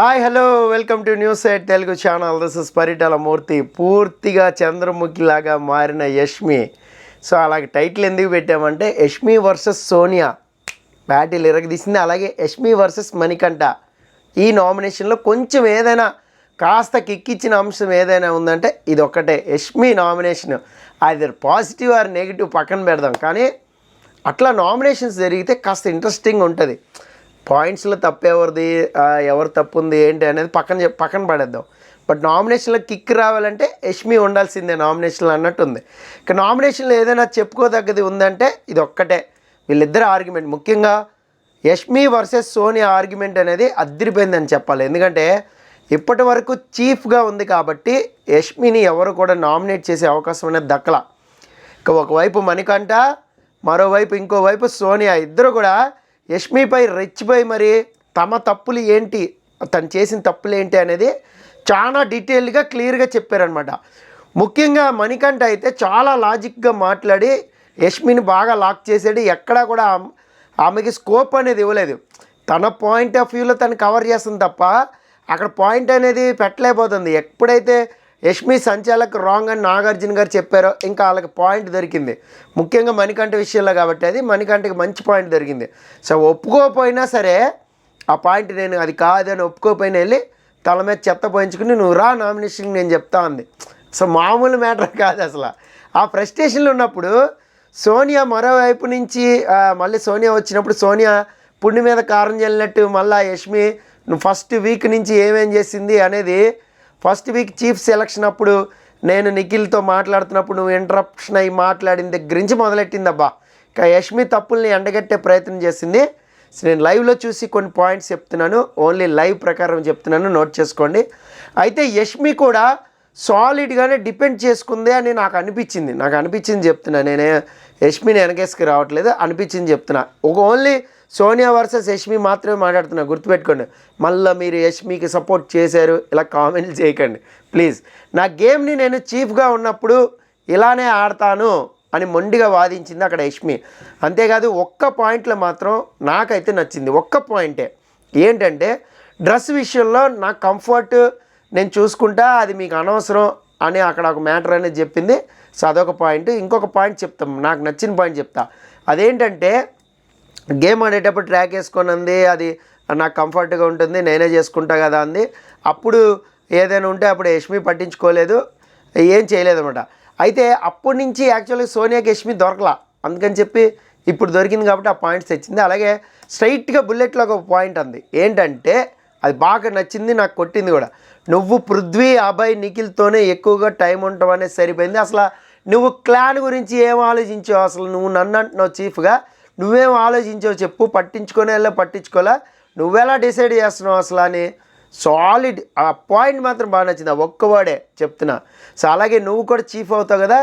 Hi hello welcome to News Eight Telugu channel. This is Paritala Murthy. పూర్తిగా చంద్రముఖిలాగా మారిన యష్మి. సో అలాగే టైటిల్ ఎందుకు పెట్టామంటే యష్మి వర్సెస్ సోనియా బ్యాటిల్ ఇరగదీసింది. అలాగే యష్మి వర్సెస్ మణికంఠ ఈ నామినేషన్లో కొంచెం ఏదైనా కాస్త కిక్కిచ్చిన అంశం ఏదైనా ఉందంటే ఇది ఒక్కటే. యష్మి నామినేషన్ అది పాజిటివ్ ఆర్ నెగిటివ్ పక్కన పెడదాం, కానీ అట్లా నామినేషన్స్ జరిగితే కాస్త ఇంట్రెస్టింగ్ ఉంటుంది. పాయింట్స్లో తప్పు ఎవరు తప్పు ఉంది ఏంటి అనేది పక్కన పడేద్దాం. బట్ నామినేషన్లో కిక్ రావాలంటే యష్మి ఉండాల్సిందే నామినేషన్లో అన్నట్టు ఉంది. ఇక నామినేషన్లో ఏదైనా చెప్పుకోదగ్గది ఉందంటే ఇది ఒక్కటే, వీళ్ళిద్దరు ఆర్గ్యుమెంట్. ముఖ్యంగా యష్మి వర్సెస్ సోనియా ఆర్గ్యుమెంట్ అనేది అదిరిపోయిందని చెప్పాలి. ఎందుకంటే ఇప్పటి వరకు చీఫ్గా ఉంది కాబట్టి యష్మిని ఎవరు కూడా నామినేట్ చేసే అవకాశం అనేది దక్కల. ఇక ఒకవైపు మణికంఠ, మరోవైపు ఇంకోవైపు సోనియా, ఇద్దరు కూడా యష్మిపై రెచ్చిపోయి మరి తమ తప్పులు ఏంటి, తను చేసిన తప్పులు ఏంటి అనేది చాలా డీటెయిల్గా క్లియర్గా చెప్పారనమాట. ముఖ్యంగా మణికంఠ అయితే చాలా లాజిక్గా మాట్లాడి యష్మిని బాగా లాక్ చేసాడు. ఎక్కడా కూడా ఆమెకి స్కోప్ అనేది ఇవ్వలేదు. తన పాయింట్ ఆఫ్ వ్యూలో తను కవర్ చేస్తుంది తప్ప అక్కడ పాయింట్ అనేది పెట్టలేకపోతుంది. ఎప్పుడైతే యష్మి సంచాలక్ రాంగ్ అని నాగార్జున గారు చెప్పారో ఇంకా వాళ్ళకి పాయింట్ దొరికింది. ముఖ్యంగా మణికంఠ విషయంలో కాబట్టి అది మణికంఠకి మంచి పాయింట్ దొరికింది. సో ఒప్పుకోకపోయినా సరే ఆ పాయింట్ నేను అది కాదని ఒప్పుకోకపోయినా వెళ్ళి తల మీద చెత్త పోయించుకుని నువ్వు రా నామినేషన్ నేను చెప్తా ఉంది. సో మామూలు మ్యాటర్ కాదు అసలు. ఆ ఫ్రస్ట్రేషన్లో ఉన్నప్పుడు సోనియా మరోవైపు నుంచి మళ్ళీ సోనియా వచ్చినప్పుడు సోనియా పుండి మీద కారం చల్లినట్టు మళ్ళీ యష్మి నువ్వు ఫస్ట్ వీక్ నుంచి ఏమేం చేసింది అనేది, ఫస్ట్ వీక్ చీఫ్ సెలక్షన్ అప్పుడు నేను నిఖిల్తో మాట్లాడుతున్నప్పుడు నువ్వు ఇంటరప్షన్ అయ్యి మాట్లాడిన దగ్గర నుంచి మొదలెట్టిందబ్బా. ఇక యష్మి తప్పుల్ని ఎండగట్టే ప్రయత్నం చేసింది. నేను లైవ్లో చూసి కొన్ని పాయింట్స్ చెప్తున్నాను, ఓన్లీ లైవ్ ప్రకారం చెప్తున్నాను, నోట్ చేసుకోండి. అయితే యష్మి కూడా సాలిడ్గానే డిపెండ్ చేసుకుంది అని నాకు అనిపించింది చెప్తున్నా. నేనే యష్మిని వెనకేసుకు రావట్లేదు, అనిపించింది చెప్తున్నా. ఓన్లీ సోనియా వర్సెస్ యష్మి మాత్రమే మాట్లాడుతున్నా, గుర్తుపెట్టుకోండి. మళ్ళీ మీరు యష్మికి సపోర్ట్ చేశారు ఇలా కామెంట్లు చేయకండి ప్లీజ్. నా గేమ్ని నేను చీఫ్గా ఉన్నప్పుడు ఇలానే ఆడతాను అని మొండిగా వాదించింది అక్కడ యష్మి. అంతేకాదు ఒక్క పాయింట్లో మాత్రం నాకైతే నచ్చింది, ఒక్క పాయింటే. ఏంటంటే డ్రెస్ విషయంలో నాకు కంఫర్ట్ నేను చూసుకుంటా, అది మీకు అనవసరం అని అక్కడ ఒక మ్యాటర్ అనేది చెప్పింది. సో అదొక పాయింట్. ఇంకొక పాయింట్ చెప్తాం, నాకు నచ్చిన పాయింట్ చెప్తా. అదేంటంటే గేమ్ ఆడేటప్పుడు ట్రాక్ వేసుకొని అంది, అది నాకు కంఫర్ట్గా ఉంటుంది నేనే చేసుకుంటా కదా అంది. అప్పుడు ఏదైనా ఉంటే అప్పుడు యష్మి పట్టించుకోలేదు, ఏం చేయలేదన్నమాట. అయితే అప్పటి నుంచి యాక్చువల్గా సోనియాకి యష్మి దొరకలా, అందుకని చెప్పి ఇప్పుడు దొరికింది కాబట్టి ఆ పాయింట్స్ తెచ్చింది. అలాగే స్ట్రైట్గా బుల్లెట్లో ఒక పాయింట్ అంది, ఏంటంటే అది బాగా నచ్చింది, నాకు కొట్టింది కూడా. నువ్వు పృథ్వీ, అభయ్, నిఖిల్తోనే ఎక్కువగా టైం ఉంటావు అనేది సరిపోయింది. అసలు నువ్వు క్లాన్ గురించి ఏం ఆలోచించావు, అసలు నువ్వు నన్ను అంటున్నావు చీఫ్గా, నువ్వేం ఆలోచించావు చెప్పు, పట్టించుకోలే, నువ్వెలా డిసైడ్ చేస్తున్నావు అసలు అని సాలిడ్. ఆ పాయింట్ మాత్రం బాగా నచ్చింది, ఆ ఒక్కవాడే చెప్తున్నా. సో అలాగే నువ్వు కూడా చీఫ్ అవుతావు కదా,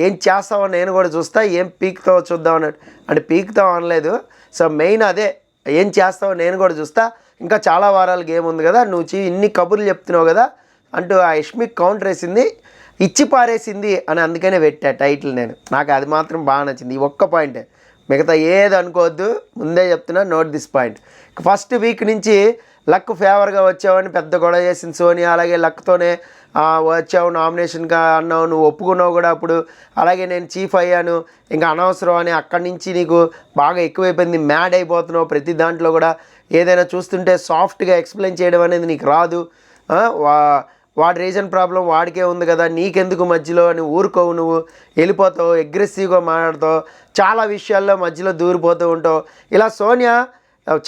ఏం చేస్తావో నేను కూడా చూస్తా, ఏం పీకుతావో చూద్దాం అన్నట్టు. అంటే పీకుతావు అనలేదు, సో మెయిన్ అదే, ఏం చేస్తావో నేను కూడా చూస్తా, ఇంకా చాలా వారాలు గేమ్ ఉంది కదా, నువ్వు ఇన్ని కబుర్లు చెప్తున్నావు కదా అంటూ ఆ యష్మి కౌంటర్ వేసింది, ఇచ్చి పారేసింది అని అందుకనే పెట్టా టైటిల్ నేను. నాకు అది మాత్రం బాగా నచ్చింది, ఈ ఒక్క పాయింటే. మిగతా ఏది అనుకోవద్దు, ముందే చెప్తున్నా, note this point. First week నుంచి లక్ ఫేవర్గా వచ్చావని పెద్ద గొడవ చేసింది సోనియా. అలాగే లక్తోనే వచ్చావు నామినేషన్గా అన్నావు, నువ్వు ఒప్పుకున్నావు కూడా అప్పుడు. అలాగే నేను చీఫ్ అయ్యాను ఇంకా అనవసరం అని అక్కడి నుంచి నీకు బాగా ఎక్కువైపోయింది, మ్యాడ్ అయిపోతున్నావు ప్రతి దాంట్లో కూడా. ఏదైనా చూస్తుంటే సాఫ్ట్గా ఎక్స్ప్లెయిన్ చేయడం అనేది నీకు రాదు, వాడి రీజన్ ప్రాబ్లం వాడికే ఉంది కదా, నీకెందుకు మధ్యలో అని ఊరుకోవు, నువ్వు వెళ్ళిపోతావు, అగ్రెసివ్గా మాట్లాడతావు, చాలా విషయాల్లో మధ్యలో దూరిపోతూ ఉంటావు. ఇలా సోనియా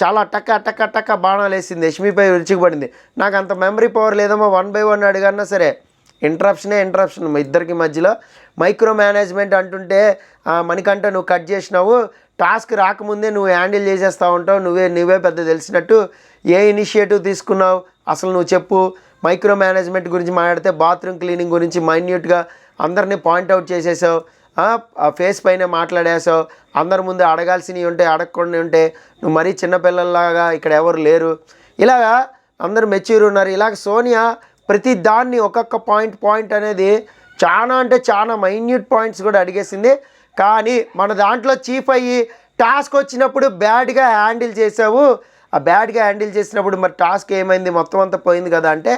చాలా టక్క బాణాలు వేసింది, యష్మిపై విరుచుకుపడింది. నాకు అంత మెమరీ పవర్ లేదమ్మా, 1 by 1 అడిగన్నా సరే ఇంటరప్షన్ ఇద్దరికి మధ్యలో. మైక్రో మేనేజ్మెంట్ అంటుంటే మణికంఠ నువ్వు కట్ చేసినావు, టాస్క్ రాకముందే నువ్వు హ్యాండిల్ చేసేస్తూ ఉంటావు, నువ్వే పెద్ద తెలిసినట్టు. ఏ ఇనిషియేటివ్ తీసుకున్నావు అసలు నువ్వు చెప్పు. మైక్రో మేనేజ్మెంట్ గురించి మాట్లాడితే బాత్రూమ్ క్లీనింగ్ గురించి మైన్యూట్గా అందరినీ పాయింట్అవుట్ చేసేసావు, ఫేస్ పైన మాట్లాడేసావు, అందరి ముందు అడగాల్సినవి ఉంటే అడగకుండా ఉంటే నువ్వు మరీ చిన్నపిల్లల్లాగా ఇక్కడ ఎవరు లేరు, ఇలాగా అందరూ మెచ్యూర్ ఉన్నారు. ఇలాగ సోనియా ప్రతి దాన్ని ఒక్కొక్క పాయింట్ అనేది చాలా అంటే చాలా మైన్యూట్ పాయింట్స్ కూడా అడిగేసింది. కానీ మన దాంట్లో చీఫ్ అయ్యి టాస్క్ వచ్చినప్పుడు బ్యాడ్గా హ్యాండిల్ చేసావు, ఆ బ్యాడ్గా హ్యాండిల్ చేసినప్పుడు మరి టాస్క్ ఏమైంది, మొత్తం అంతా పోయింది కదా అంటే,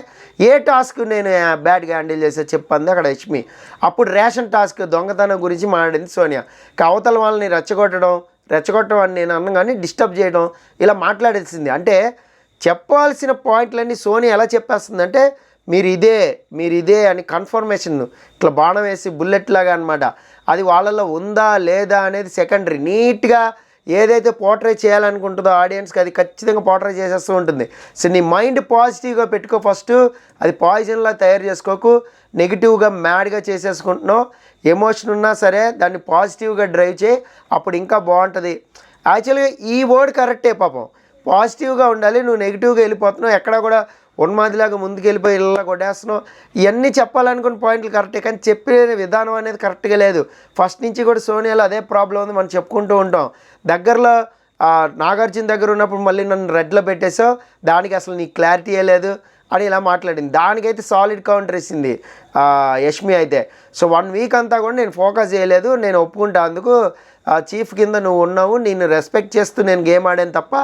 ఏ టాస్క్ నేను బ్యాడ్గా హ్యాండిల్ చేసే చెప్పింది అక్కడ యష్మి. అప్పుడు రేషన్ టాస్క్ దొంగతనం గురించి మాట్లాడింది సోనియా. అవతల వాళ్ళని రెచ్చగొట్టడం అని నేను అన్నాను, కానీ డిస్టర్బ్ చేయడం ఇలా మాట్లాడేసింది. అంటే చెప్పాల్సిన పాయింట్లన్నీ సోనియా ఎలా చెప్పేస్తుందంటే, మీరు ఇదే అని కన్ఫర్మేషన్ ఇట్లా బాణం వేసి బుల్లెట్ లాగా అనమాట. అది వాళ్ళల్లో ఉందా లేదా అనేది సెకండరీ. నీట్గా ఏదైతే పోర్ట్రే చేయాలనుకుంటుందో ఆడియన్స్కి అది ఖచ్చితంగా పోర్ట్రే చేసేస్తూ ఉంటుంది. సో నీ మైండ్ పాజిటివ్గా పెట్టుకో ఫస్ట్, అది పాయిజన్లా తయారు చేసుకోకు. నెగిటివ్గా మ్యాడ్గా చేసేసుకుంటున్నావు, ఎమోషన్ ఉన్నా సరే దాన్ని పాజిటివ్గా డ్రైవ్ చేయి, అప్పుడు ఇంకా బాగుంటుంది. యాక్చువల్గా ఈ వర్డ్ కరెక్టే పాపం, పాజిటివ్గా ఉండాలి. నువ్వు నెగిటివ్గా వెళ్ళిపోతున్నావు, ఎక్కడ కూడా ఉన్మాదిలాగా ముందుకు వెళ్ళిపోయి ఇలా కొట్టేస్తున్నావు. ఇవన్నీ చెప్పాలనుకున్న పాయింట్లు కరెక్టే, కానీ చెప్పే విధానం అనేది కరెక్ట్గా లేదు. ఫస్ట్ నుంచి కూడా సోనియాలో అదే ప్రాబ్లం ఉంది, మనం చెప్పుకుంటూ ఉంటాం. దగ్గరలో నాగార్జున దగ్గర ఉన్నప్పుడు మళ్ళీ నన్ను రెడ్లో పెట్టేసావు, దానికి అసలు నీకు క్లారిటీయే లేదు అని ఇలా మాట్లాడింది. దానికైతే సాలిడ్ కౌంటర్ ఇచ్చింది యష్మి అయితే. సో 1 వీక్ అంతా కూడా నేను ఫోకస్ చేయలేదు, నేను ఒప్పుకుంటా. అందుకు చీఫ్ కింద నువ్వు ఉన్నావు, నేను రెస్పెక్ట్ చేస్తూ నేను గేమ్ ఆడాను తప్ప,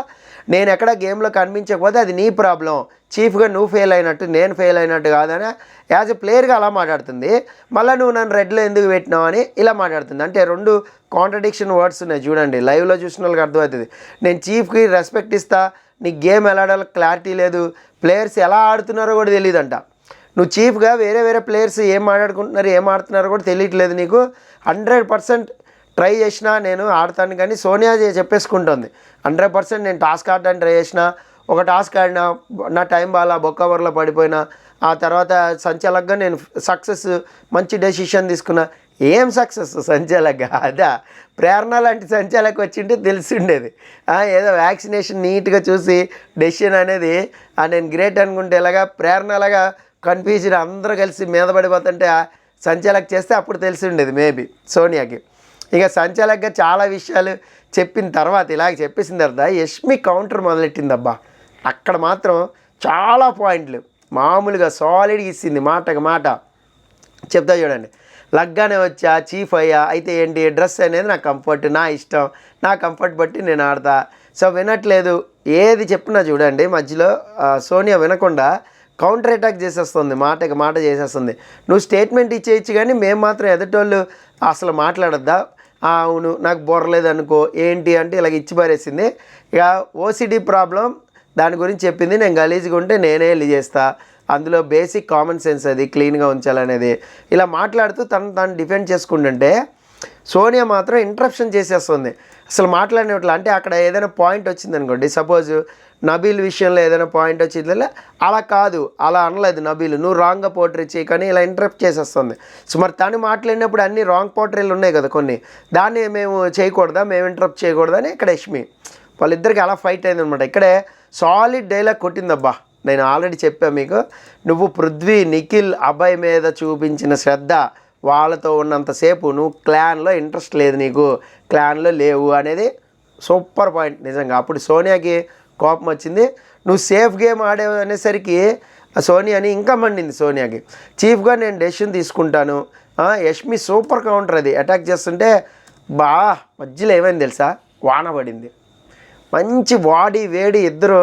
నేను ఎక్కడ గేమ్లో కనిపించకపోతే అది నీ ప్రాబ్లం. చీఫ్గా నువ్వు ఫెయిల్ అయినట్టు నేను ఫెయిల్ అయినట్టు కాదని యాజ్ ఎ ప్లేయర్గా అలా మాట్లాడుతుంది. మళ్ళీ నువ్వు నన్ను రెడ్లో ఎందుకు పెట్టినావు అని ఇలా మాట్లాడుతుంది. అంటే 2 కాంట్రడిక్షన్ వర్డ్స్ ఉన్నాయి చూడండి. లైవ్లో చూసిన వాళ్ళకి అర్థమవుతుంది. నేను చీఫ్కి రెస్పెక్ట్ ఇస్తా, నీకు గేమ్ ఎలా ఆడాలో క్లారిటీ లేదు, ప్లేయర్స్ ఎలా ఆడుతున్నారో కూడా తెలియదంట. నువ్వు చీఫ్గా వేరే ప్లేయర్స్ ఏం మాట్లాడుకుంటున్నారు ఏం ఆడుతున్నారో కూడా తెలియట్లేదు నీకు. 100% ట్రై చేసినా నేను ఆడతాను, కానీ సోనియా చెప్పేసుకుంటుంది 100% నేను టాస్క్ ఆడడానికి ట్రై చేసినా, ఒక టాస్క్ ఆడినా నా టైం బాగా బొక్క ఓవర్లో పడిపోయినా, ఆ తర్వాత సంచాలకుగా నేను సక్సెస్ మంచి డెసిషన్ తీసుకున్నా. ఏం సక్సెస్ సంచాలకుగా? అదా ప్రేరణ లాంటి సంచాలకు వచ్చింటే తెలిసిండేది. ఏదో వ్యాక్సినేషన్ నీట్గా చూసి డెసిషన్ అనేది నేను గ్రేట్ అనుకుంటే ఇలాగా ప్రేరణలాగా కన్ఫ్యూజన్ అందరూ కలిసి మీద పడిపోతుంటే సంచాలక్ చేస్తే అప్పుడు తెలిసి ఉండేది మేబీ సోనియాకి. ఇక సంచాలకుగా చాలా విషయాలు చెప్పిన తర్వాత ఇలాగ చెప్పేసిన తర్వాత యష్మి కౌంటర్ మొదలెట్టిందబ్బా. అక్కడ మాత్రం చాలా పాయింట్లు మామూలుగా సాలిడ్గా ఇచ్చింది, మాటకు మాట. చెప్తా చూడండి. లగ్గానే వచ్చా, చీఫ్ అయ్యా, అయితే ఏంటి డ్రెస్ అనేది నా కంఫర్ట్, నా ఇష్టం, నా కంఫర్ట్ బట్టి నేను ఆడతా. సో వినట్లేదు, ఏది చెప్పినా చూడండి మధ్యలో సోనియా వినకుండా కౌంటర్ అటాక్ చేసేస్తుంది, మాటకి మాట చేసేస్తుంది. నువ్వు స్టేట్మెంట్ ఇచ్చేయచ్చు, కానీ మేము మాత్రం ఎదుటోళ్ళు అసలు మాట్లాడద్దా? అవును నాకు బొర్రలేదు అనుకో, ఏంటి అంటే ఇలాగ ఇచ్చి పారేసింది. ఇక ఓసిడి ప్రాబ్లం దాని గురించి చెప్పింది. నేను గలీజ్గా ఉంటే నేనే వెళ్ళి చేస్తా, అందులో బేసిక్ కామన్ సెన్స్ అది క్లీన్గా ఉంచాలనేది. ఇలా మాట్లాడుతూ తను డిఫెండ్ చేసుకుంటుంటే సోనియా మాత్రం ఇంటరప్షన్ చేసేస్తుంది, అసలు మాట్లాడినట్లు. అంటే అక్కడ ఏదైనా పాయింట్ వచ్చింది అనుకోండి, సపోజ్ నబీల్ విషయంలో ఏదైనా పాయింట్ వచ్చింది, అలా కాదు, అలా అనలేదు నబీల్, నువ్వు రాంగ్గా పోర్ట్రే చేయి, కానీ ఇలా ఇంటరప్ట్ చేసేస్తుంది. సో మరి తను మాట్లాడినప్పుడు అన్ని రాంగ్ పోర్ట్రేలు ఉన్నాయి కదా కొన్ని, దాన్ని మేము చేయకూడదా, మేము ఇంటరప్ట్ చేయకూడదా అని ఇక్కడ యష్మి వాళ్ళిద్దరికి అలా ఫైట్ అయిందనమాట. ఇక్కడే సాలిడ్ డైలాగ్ కొట్టిందబ్బా. నేను ఆల్రెడీ చెప్పాను మీకు, నువ్వు పృథ్వీ, నిఖిల్, అభయ్ మీద చూపించిన శ్రద్ధ, వాళ్ళతో ఉన్నంతసేపు నువ్వు క్లాన్లో ఇంట్రెస్ట్ లేదు, నీకు క్లాన్లో లేవు అనేది సూపర్ పాయింట్ నిజంగా. అప్పుడు సోనియాకి కోపం వచ్చింది. నువ్వు సేఫ్ గేమ్ ఆడే అనేసరికి సోనియాని ఇంకా మండింది సోనియాకి. చీఫ్గా నేను డెసిషన్ తీసుకుంటాను. యష్మి సూపర్ కౌంటర్ అది అటాక్ చేస్తుంటే మధ్యలో ఏమైంది తెలుసా, వాన పడింది. మంచి వాడి వేడి ఇద్దరు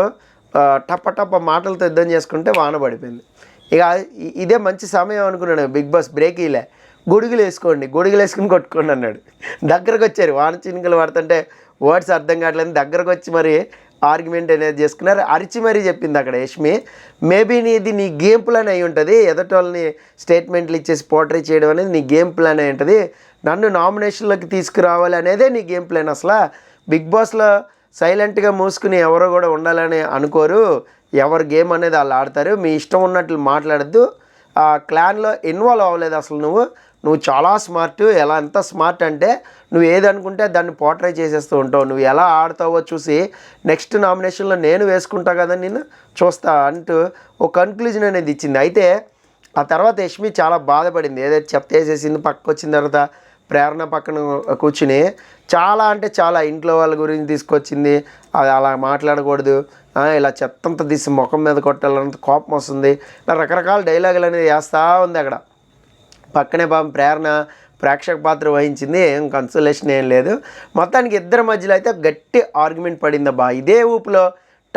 టప్ప మాటలతో యుద్ధం చేసుకుంటే వాన పడిపోయింది. ఇక ఇదే మంచి సమయం అనుకున్నాడు బిగ్ బాస్, బ్రేక్ ఇలా గొడుగులు వేసుకుని కొట్టుకోండి అన్నాడు. దగ్గరకు వచ్చారు, వాన చినుకలు పడుతుంటే వర్డ్స్ అర్థం కావట్లేదు, దగ్గరకు వచ్చి మరి ఆర్గ్యుమెంట్ అనేది చేసుకున్నారు. అరిచి మరీ చెప్పింది అక్కడ యష్మి. మేబీ నీ గేమ్ ప్లాన్ అయి ఉంటుంది, ఎదటి వాళ్ళని స్టేట్మెంట్లు ఇచ్చేసి పోర్ట్రే చేయడం అనేది నీ గేమ్ ప్లాన్ అయి ఉంటుంది, నన్ను నామినేషన్లోకి తీసుకురావాలి అనేదే నీ గేమ్ ప్లాన్. అసలు బిగ్ బాస్లో సైలెంట్గా మూసుకుని ఎవరో కూడా ఉండాలని అనుకోరు, ఎవరు గేమ్ అనేది వాళ్ళు ఆడతారు, మీ ఇష్టం ఉన్నట్లు మాట్లాడద్దు. ఆ క్లాన్లో ఇన్వాల్వ్ అవ్వలేదు అసలు నువ్వు చాలా స్మార్ట్. ఎంత స్మార్ట్ అంటే నువ్వు ఏదనుకుంటే దాన్ని పోర్ట్రే చేసేస్తూ ఉంటావు, నువ్వు ఎలా ఆడతావో చూసి నెక్స్ట్ నామినేషన్లో నేను వేసుకుంటా కదా నేను చూస్తా అంటూ ఒక కన్క్లూజన్ అనేది ఇచ్చింది. అయితే ఆ తర్వాత యష్మి చాలా బాధపడింది, ఏదైతే చెప్తేసేసింది. పక్కకు వచ్చిన తర్వాత ప్రేరణ పక్కన కూర్చుని చాలా అంటే చాలా ఇంట్లో వాళ్ళ గురించి తీసుకొచ్చింది, అది అలా మాట్లాడకూడదు, ఇలా చెత్తంతా తీసి ముఖం మీద కొట్టాలంత కోపం వస్తుంది, ఇలా రకరకాల డైలాగులు అనేది వేస్తూ ఉంది. అక్కడ పక్కనే ప్రేరణ ప్రేక్షక పాత్ర వహించింది, ఏం కన్సోలేషన్ ఏం లేదు. మొత్తానికి ఇద్దరి మధ్యలో అయితే గట్టి ఆర్గ్యుమెంట్ పడిందబ్బా. ఇదే ఊపులో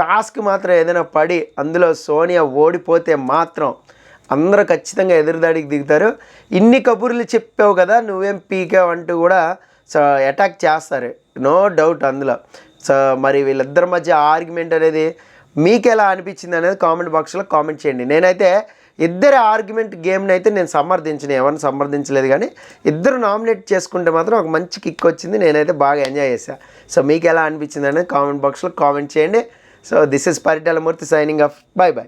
టాస్క్ మాత్రం ఏదైనా పడి అందులో సోనియా ఓడిపోతే మాత్రం అందరూ ఖచ్చితంగా ఎదురుదాడికి దిగుతారు. ఇన్ని కబుర్లు చెప్పావు కదా, నువ్వేం పీకావు అంటూ కూడా సో అటాక్ చేస్తారు, నో డౌట్ అందులో. సో మరి వీళ్ళిద్దరి మధ్య ఆర్గ్యుమెంట్ అనేది మీకు ఎలా అనిపించింది అనేది కామెంట్ బాక్స్లో కామెంట్ చేయండి. నేనైతే ఇద్దరు ఆర్గ్యుమెంట్ గేమ్ని అయితే నేను ఎవరిని సమర్థించలేదు, కానీ ఇద్దరు నామినేట్ చేసుకుంటే మాత్రం ఒక మంచి కిక్ వచ్చింది, నేనైతే బాగా ఎంజాయ్ చేశాను. సో మీకు ఎలా అనిపించింది అనేది కామెంట్ బాక్స్లో కామెంట్ చేయండి. So this is Paritala Murthy signing off, by by.